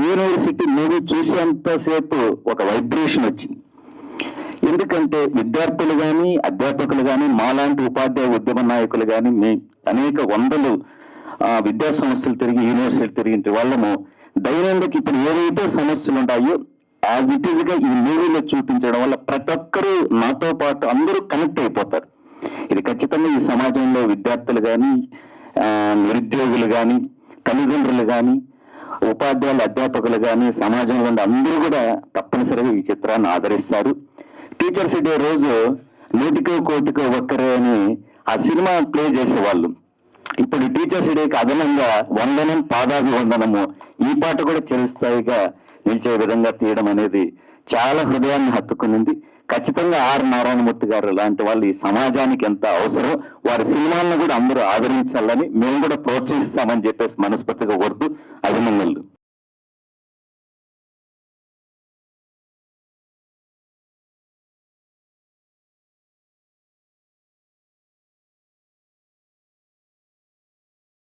University movie చూసేంతసేపు ఒక vibration వచ్చింది. ఎందుకంటే విద్యార్థులు కానీ అధ్యాపకులు కానీ మాలాంటి ఉపాధ్యాయ ఉద్యమ నాయకులు కానీ అనేక వందలు విద్యా సంస్థలు తిరిగి యూనివర్సిటీ తిరిగిన వాళ్ళము దైనందిక ఇప్పుడు ఏవైతే సమస్యలు ఉంటాయో యాజ్ ఇట్ ఈజ్ గా ఈ మూవీలో చూపించడం వల్ల ప్రతి ఒక్కరూ నాతో పాటు అందరూ కనెక్ట్ అయిపోతారు. ఇది ఖచ్చితంగా ఈ సమాజంలో విద్యార్థులు కానీ నిరుద్యోగులు కానీ తల్లిదండ్రులు కానీ ఉపాధ్యాయులు అధ్యాపకులు కానీ సమాజంలో అందరూ కూడా తప్పనిసరిగా ఈ చిత్రాన్ని ఆదరిస్తారు. టీచర్స్ డే రోజు 100కో కోటికో ఒక్కరే అని ఆ సినిమా ప్లే చేసేవాళ్ళు. ఇప్పుడు టీచర్స్ డేకి అదనంగా వందనం పాదాభివందనము ఈ పాట కూడా చిరస్థాయిగా నిలిచే విధంగా తీయడం అనేది చాలా హృదయాన్ని హత్తుకునింది. ఖచ్చితంగా ఆర్ నారాయణమూర్తి గారు లాంటి వాళ్ళు ఈ సమాజానికి ఎంత అవసరం, వారి సినిమాలను కూడా అందరూ ఆదరించాలని మేము కూడా ప్రోత్సహిస్తామని చెప్పేసి మనస్ఫూర్తిగా కోరుతూ అభినందనలు.